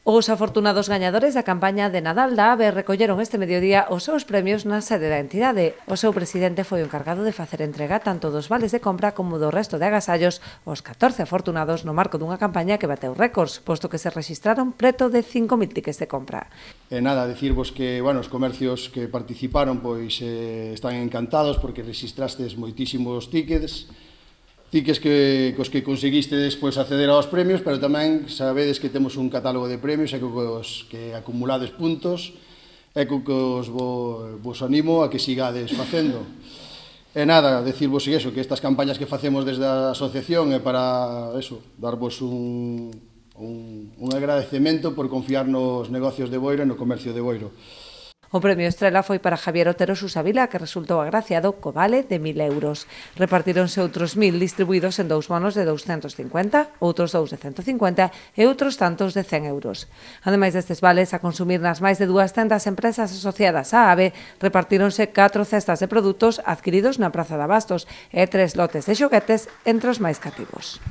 Os afortunados gañadores da campaña de Nadal da AVE recolleron este mediodía os seus premios na sede da entidade. O seu presidente foi o encargado de facer entrega tanto dos vales de compra como do resto de agasallos aos 14 afortunados no marco dunha campaña que bateu récords, posto que se rexistraron preto de 5.000 tickets de compra. E nada, decirvos que, os comercios que participaron están encantados porque registrastes moitísimos tickets cos que conseguiste despois acceder aos premios, pero tamén sabedes que temos un catálogo de premios e que acumulades puntos e que vos animo a que sigades facendo. E nada, decirvos iso, que estas campañas que facemos desde a asociación é para darvos un agradecemento por confiar nos negocios de Boiro e no comercio de Boiro. O premio Estrela foi para Javier Otero Susavila, que resultou agraciado co vale de 1.000 euros. Repartíronse outros 1.000 distribuídos en 2 bonos de 250, outros 2 de 150 e outros tantos de 100 euros. Ademais destes vales, a consumir nas máis de 200 empresas asociadas á AVE, repartíronse 4 cestas de produtos adquiridos na Praza de Abastos e 3 lotes de xoguetes entre os máis cativos.